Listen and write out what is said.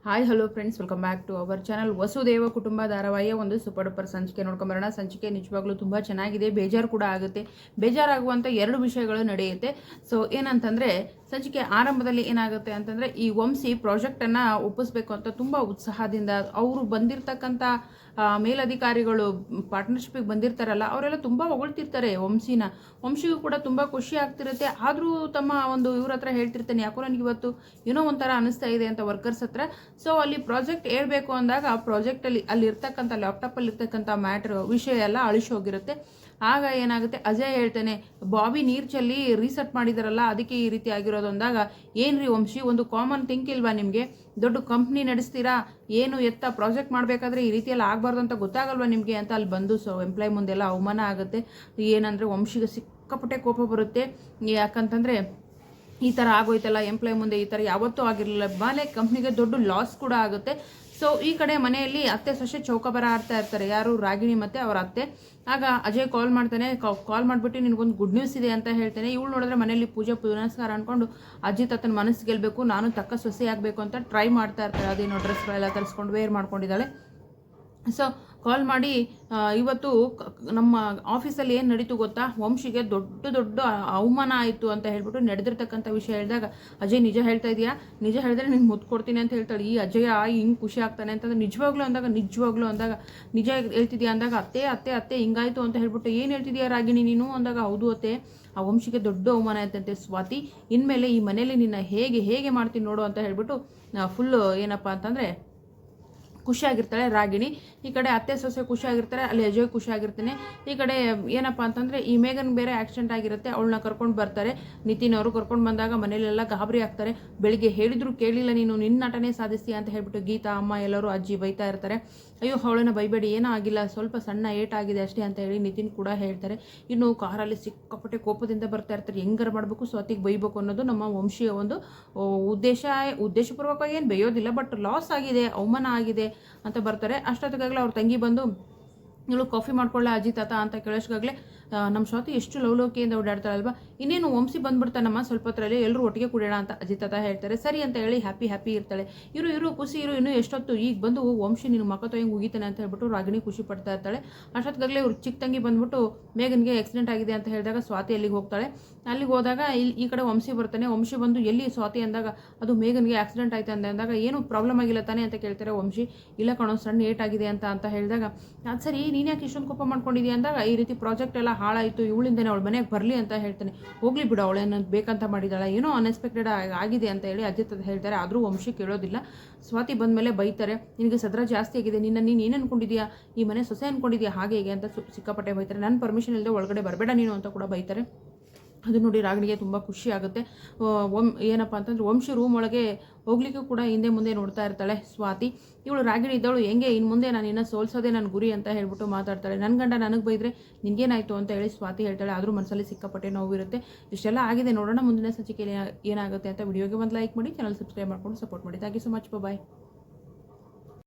Hi hello friends, welcome back to our channel. Vasudeva Kutumba ಧಾರಾವಾಹಿಯ ಒಂದು super duper ಸಂಚಿಕೆ ನೋಡ್ಕೊಂಬರೋಣ. ಸಂಚಿಕೆ ನಿಜವಾಗ್ಲೂ ತುಂಬ ಚೆನ್ನಾಗಿದೆ. ಬೇಜಾರು ಕೂಡ ಆಗುತ್ತೆ. ಬೇಜಾರಾಗುವಂಥ ಎರಡು ವಿಷಯಗಳು ನಡೆಯುತ್ತೆ. ಸೊ ಏನಂತಂದರೆ, ಸಂಚಿಕೆ ಆರಂಭದಲ್ಲಿ ಏನಾಗುತ್ತೆ ಅಂತಂದರೆ, ಈ ವಂಶಿ ಪ್ರಾಜೆಕ್ಟನ್ನು ಒಪ್ಪಿಸ್ಬೇಕು ಅಂತ ತುಂಬ ಉತ್ಸಾಹದಿಂದ ಅವರು ಬಂದಿರತಕ್ಕಂಥ ಮೇಲಧಿಕಾರಿಗಳು ಪಾರ್ಟ್ನರ್ಶಿಪಿಗೆ ಬಂದಿರ್ತಾರಲ್ಲ, ಅವರೆಲ್ಲ ತುಂಬ ಹೊಗಳ್ತಿರ್ತಾರೆ ವಂಶಿಗೂ ಕೂಡ ತುಂಬ ಖುಷಿ ಆಗ್ತಿರುತ್ತೆ. ಆದರೂ ತಮ್ಮ ಒಂದು ಇವ್ರ ಹತ್ರ ಹೇಳ್ತಿರ್ತಾನೆ, ಯಾಕೋ ನನಗೆ ಇವತ್ತು ಏನೋ ಒಂಥರ ಅನಿಸ್ತಾ ಇದೆ ಅಂತ ವರ್ಕರ್ಸ್ ಹತ್ರ. ಸೊ ಅಲ್ಲಿ ಪ್ರಾಜೆಕ್ಟ್ ಹೇಳ್ಬೇಕು ಅಂದಾಗ ಪ್ರಾಜೆಕ್ಟಲ್ಲಿ ಅಲ್ಲಿರ್ತಕ್ಕಂಥ ಲ್ಯಾಪ್ಟಾಪಲ್ಲಿ ಇರ್ತಕ್ಕಂಥ ವಿಷಯ ಎಲ್ಲ ಅಳಿಸೋಗಿರುತ್ತೆ. ಆಗ ಏನಾಗುತ್ತೆ, ಅಜಯ್ ಹೇಳ್ತಾನೆ, ಬಾಬಿ ನೀರು ಚೆಲ್ಲಿ ರೀಸೆಟ್ ಮಾಡಿದಾರಲ್ಲ, ಅದಕ್ಕೆ ಈ ರೀತಿ ಆಗಿರೋದು ಅಂದಾಗ, ಏನ್ರಿ ವಂಶಿ, ಒಂದು ಕಾಮನ್ ಥಿಂಕ್ ಇಲ್ವಾ ನಿಮಗೆ? ದೊಡ್ಡ ಕಂಪ್ನಿ ನಡೆಸ್ತೀರಾ, ಏನು ಎತ್ತ ಪ್ರಾಜೆಕ್ಟ್ ಮಾಡಬೇಕಾದ್ರೆ ಈ ರೀತಿಯೆಲ್ಲ ಆಗಬಾರ್ದು ಅಂತ ಗೊತ್ತಾಗಲ್ವಾ ನಿಮಗೆ ಅಂತ ಅಲ್ಲಿ ಬಂದು ಎಂಪ್ಲಾಯ್ ಮುಂದೆಲ್ಲ ಅವಮಾನ ಆಗುತ್ತೆ. ಏನಂದರೆ ವಂಶಿಗೆ ಸಿಕ್ಕಾಪಟ್ಟೆ ಕೋಪ ಬರುತ್ತೆ. ಯಾಕಂತಂದರೆ ಈ ಥರ ಆಗೋಯ್ತಲ್ಲ, ಎಂಪ್ಲಾಯ್ ಮುಂದೆ ಈ ಥರ ಯಾವತ್ತೂ ಆಗಿರಲಿಲ್ಲ, ಬಾಲೆ ಕಂಪ್ನಿಗೆ ದೊಡ್ಡ ಲಾಸ್ ಕೂಡ ಆಗುತ್ತೆ. ಸೊ ಈ ಕಡೆ ಮನೆಯಲ್ಲಿ ಅತ್ತೆ ಸೊಸೆ ಚೌಕಾಬಾರ ಆಡ್ತಾ ಇರ್ತಾರೆ, ಯಾರು ರಾಗಿಣಿ ಮತ್ತು ಅವರ ಅತ್ತೆ. ಆಗ ಅಜಯ್ ಕಾಲ್ ಮಾಡ್ತಾನೆ. ಕಾಲ್ ಮಾಡಿಬಿಟ್ಟು ನಿನಗೊಂದು ಗುಡ್ ನ್ಯೂಸ್ ಇದೆ ಅಂತ ಹೇಳ್ತಾನೆ. ಇವಳು ನೋಡಿದ್ರೆ ಮನೆಯಲ್ಲಿ ಪೂಜೆ ಪುನಸ್ಕಾರ ಅಂದ್ಕೊಂಡು ಅಜ್ಜಿ ತಾತನ ಮನಸ್ಸು ಗೆಲ್ಲಬೇಕು, ನಾನು ತಕ್ಕ ಸೊಸೆ ಆಗಬೇಕು ಅಂತ ಟ್ರೈ ಮಾಡ್ತಾ ಇರ್ತಾಳೆ. ಅದೇನೋ ಡ್ರೆಸ್ಗಳೆಲ್ಲ ತರಿಸ್ಕೊಂಡು ವೇರ್ ಮಾಡ್ಕೊಂಡಿದ್ದಾಳೆ. ಸೊ ಕಾಲ್ ಮಾಡಿ, ಇವತ್ತು ನಮ್ಮ ಆಫೀಸಲ್ಲಿ ಏನು ನಡೀತು ಗೊತ್ತಾ, ವಂಶಿಗೆ ದೊಡ್ಡ ಅವಮಾನ ಆಯಿತು ಅಂತ ಹೇಳ್ಬಿಟ್ಟು ನಡೆದಿರ್ತಕ್ಕಂಥ ವಿಷಯ ಹೇಳಿದಾಗ, ಅಜಯ್ ನಿಜ ಹೇಳ್ತಾ ಇದೆಯಾ? ನಿಜ ಹೇಳಿದ್ರೆ ನಿಂಗೆ ಮುತ್ತು ಕೊಡ್ತೀನಿ ಅಂತ ಹೇಳ್ತಾಳೆ. ಈ ಅಜಯ ಹಿಂಗೆ ಖುಷಿ ಆಗ್ತಾನೆ ಅಂತಂದ್ರೆ, ನಿಜವಾಗ್ಲೂ ಅಂದಾಗ ನಿಜ ಹೇಳ್ತಿದ್ಯಾ ಅಂದಾಗ, ಅತ್ತೆ ಹಿಂಗಾಯಿತು ಅಂತ ಹೇಳ್ಬಿಟ್ಟು, ಏನು ಹೇಳ್ತಿದ್ಯಾ ರಾಗಿಣಿ ನೀನು ಅಂದಾಗ, ಹೌದು ಅತ್ತೆ, ಆ ವಂಶಿಗೆ ದೊಡ್ಡ ಅವಮಾನ ಆಯ್ತಂತೆ ಸ್ವಾತಿ, ಇನ್ಮೇಲೆ ಈ ಮನೇಲಿ ನಿನ್ನ ಹೇಗೆ ಮಾಡ್ತೀನಿ ನೋಡು ಅಂತ ಹೇಳ್ಬಿಟ್ಟು ಫುಲ್ಲು ಏನಪ್ಪ ಅಂತಂದರೆ ಖುಷಿಯಾಗಿರ್ತಾಳೆ ರಾಗಿಣಿ. ಈ ಕಡೆ ಅತ್ತೆ ಸೊಸೆ ಖುಷಿಯಾಗಿರ್ತಾರೆ, ಅಲ್ಲಿ ಅಜಯ್ ಖುಷಿಯಾಗಿರ್ತಾನೆ. ಈ ಕಡೆ ಏನಪ್ಪ ಅಂತಂದರೆ, ಈ ಮೇಘನ್ ಬೇರೆ ಆಕ್ಸಿಡೆಂಟ್ ಆಗಿರುತ್ತೆ, ಅವಳನ್ನ ಕರ್ಕೊಂಡು ಬರ್ತಾರೆ. ನಿತಿನ್ ಅವರು ಕರ್ಕೊಂಡು ಬಂದಾಗ ಮನೇಲೆಲ್ಲ ಗಾಬರಿ ಆಗ್ತಾರೆ. ಬೆಳಿಗ್ಗೆ ಹೇಳಿದ್ರು ಕೇಳಿಲ್ಲ, ನೀನು ನಿನ್ನ ನಟನೆ ಸಾಧಿಸ್ತೀಯ ಅಂತ ಹೇಳ್ಬಿಟ್ಟು ಗೀತಾ ಅಮ್ಮ ಎಲ್ಲರೂ ಅಜ್ಜಿ ಬೈತಾ ಇರ್ತಾರೆ. ಅಯ್ಯೋ ಅವಳನ್ನ ಬೈಬೇಡಿ, ಏನೂ ಆಗಿಲ್ಲ, ಸ್ವಲ್ಪ ಸಣ್ಣ ಏಟಾಗಿದೆ ಅಷ್ಟೇ ಅಂತ ಹೇಳಿ ನಿತಿನ್ ಕೂಡ ಹೇಳ್ತಾರೆ. ಇನ್ನು ಕಾರಲ್ಲಿ ಸಿಕ್ಕಾಪಟ್ಟೆ ಕೋಪದಿಂದ ಬರ್ತಾ ಇರ್ತಾರೆ. ಹೆಂಗಾರ ಮಾಡಬೇಕು, ಸ್ವಾತಿಗೆ ಬೈಬೇಕು ಅನ್ನೋದು ನಮ್ಮ ವಂಶೀಯ ಒಂದು ಉದ್ದೇಶಪೂರ್ವಕವಾಗಿ ಏನು ಬೈಯೋದಿಲ್ಲ, ಬಟ್ ಲಾಸ್ ಆಗಿದೆ, ಅವಮಾನ ಆಗಿದೆ ಅಂತ ಬರ್ತಾರೆ. ಅಷ್ಟೊತ್ತಿಗಾಗಲೇ ಅವ್ರ ತಂಗಿ ಬಂದು, ಇವಳು ಕಾಫಿ ಮಾಡ್ಕೊಳ್ಳ ಅಜ್ಜಿ ತಾತ ಅಂತ ಕೇಳೋಷ್ಗಾಗಲೇ, ನಮ್ಮ ಸ್ವಾತಿ ಎಷ್ಟು ಲವಲೋಕಿಯಿಂದ ಓಡಾಡ್ತಾಳಲ್ವಾ, ಇನ್ನೇನು ವಂಶಿ ಬಂದ್ಬಿಡ್ತಾನಮ್ಮ ಸ್ವಲ್ಪ ಹೊತ್ತರಲ್ಲಿ, ಎಲ್ಲರೂ ಒಟ್ಟಿಗೆ ಕುಡಿಯೋಣ ಅಂತ ಅಜ್ಜಿ ತಾತ ಹೇಳ್ತಾರೆ. ಸರಿ ಅಂತ ಹೇಳಿ ಹ್ಯಾಪಿ ಇರ್ತಾಳೆ. ಇರು ಖುಷಿ ಇರು, ಇನ್ನೂ ಎಷ್ಟೊತ್ತು, ಈಗ ಬಂದು ವಂಶಿ ನೀನು ಮಕ್ಕ ತೊಯ್ಯಂಗೆ ಉಗಿತಾನೆ ಅಂತ ಹೇಳ್ಬಿಟ್ಟು ರಾಗಿಣಿ ಖುಷಿ ಪಡ್ತಾ ಇರ್ತಾಳೆ. ಅಷ್ಟೊತ್ತಿಗಾಗಲೇ ಇವ್ರು ಚಿಕ್ಕ ತಂಗಿ ಬಂದ್ಬಿಟ್ಟು, ಮೇಘನ್ಗೆ ಆಕ್ಸಿಡೆಂಟ್ ಆಗಿದೆ ಅಂತ ಹೇಳಿದಾಗ ಸ್ವಾತಿ ಅಲ್ಲಿಗೆ ಹೋಗ್ತಾಳೆ. ಅಲ್ಲಿಗೆ ಹೋದಾಗ ಈ ಕಡೆ ವಂಶಿ ಬರ್ತಾನೆ. ವಂಶಿ ಬಂದು, ಎಲ್ಲಿ ಸ್ವಾತಿ ಅಂದಾಗ, ಅದು ಮೇಘನ್ಗೆ ಆಕ್ಸಿಡೆಂಟ್ ಆಯ್ತು ಅಂದಾಗ, ಏನು ಪ್ರಾಬ್ಲಮ್ ಆಗಿಲ್ಲ ತಾನೇ ಅಂತ ಕೇಳ್ತಾರೆ ವಂಶಿ. ಇಲ್ಲ ಕಣೋ, ಸಣ್ಣ ಏಟಾಗಿದೆ ಅಂತ ಹೇಳಿದಾಗ, ಅದು ಸರಿ, ನೀನು ಯಾಕೆ ಇಷ್ಟೊಂದು ಕೋಪ ಮಾಡ್ಕೊಂಡಿದ್ಯಾ ಅಂದಾಗ, ಈ ರೀತಿ ಪ್ರಾಜೆಕ್ಟ್ ಎಲ್ಲ ಹಾಳಾಯಿತು, ಇವಳಿಂದನೇ ಅವಳ ಮನೆಗೆ ಬರಲಿ ಅಂತ ಹೇಳ್ತಾನೆ. ಹೋಗ್ಲಿ ಬಿಡು, ಅವಳೇನು ಬೇಕಂತ ಮಾಡಿದಾಳ, ಏನೋ ಅನ್ಎಕ್ಸ್ಪೆಕ್ಟೆಡ್ ಆಗಿದೆ ಅಂತ ಹೇಳಿ ಅಜ್ಜಿ ಹೇಳ್ತಾರೆ. ಆದರೂ ವಂಶಿ ಕೇಳೋದಿಲ್ಲ. ಸ್ವಾತಿ ಬಂದಮೇಲೆ ಬೈತಾರೆ, ನಿನಗೆ ಸದ್ರ ಜಾಸ್ತಿ ಆಗಿದೆ, ನೀನು ಏನು ಅನ್ಕೊಂಡಿದ್ಯಾ, ಈ ಮನೆ ಸೊಸೆ ಅನ್ಕೊಂಡಿದ್ಯಾ, ಹಾಗೆ ಹೇಗೆ ಅಂತ ಸಿಕ್ಕಾಪಟ್ಟೆ ಬೈತಾರೆ. ನನ್ನ ಪರ್ಮಿಷನ್ ಇಲ್ಲದೆ ಒಳಗಡೆ ಬರಬೇಡ ನೀನು ಅಂತ ಕೂಡ ಬೈತಾರೆ. ಅದು ನೋಡಿ ರಾಗಿಣಿಗೆ ತುಂಬ ಖುಷಿ ಆಗುತ್ತೆ. ಏನಪ್ಪ ಅಂತಂದ್ರೆ, ವಂಶಿ ರೂಮ್ ಒಳಗೆ ಹೋಗ್ಲಿಕ್ಕೂ ಕೂಡ ಹಿಂದೆ ಮುಂದೆ ನೋಡ್ತಾ ಇರ್ತಾಳೆ ಸ್ವಾತಿ. ಇವಳು ರಾಗಿಣಿ ಇದ್ದವಳು, ಹೆಂಗೆ ಇನ್ನು ಮುಂದೆ ನಾನು ಇನ್ನೂ ಸೋಲ್ಸೋದೇ ನನ್ನ ಗುರಿ ಅಂತ ಹೇಳ್ಬಿಟ್ಟು ಮಾತಾಡ್ತಾಳೆ. ನನ್ನ ಗಂಡ ನನಗೆ ಬೈದರೆ ನಿನಗೇನಾಯಿತು ಅಂತ ಹೇಳಿ ಸ್ವಾತಿ ಹೇಳ್ತಾಳೆ. ಆದರೂ ಮನಸ್ಸಲ್ಲಿ ಸಿಕ್ಕಾಪಟ್ಟೆ ನೋವಿರುತ್ತೆ. ಇಷ್ಟೆಲ್ಲ ಆಗಿದೆ, ನೋಡೋಣ ಮುಂದಿನ ಸಂಚಿಕೆಯಲ್ಲಿ ಏನಾಗುತ್ತೆ ಅಂತ. ವಿಡಿಯೋಗೆ ಒಂದು ಲೈಕ್ ಮಾಡಿ, ಚಾನಲ್ ಸಬ್ಸ್ಕ್ರೈಬ್ ಮಾಡ್ಕೊಂಡು ಸಪೋರ್ಟ್ ಮಾಡಿ. Thank you so much, bye.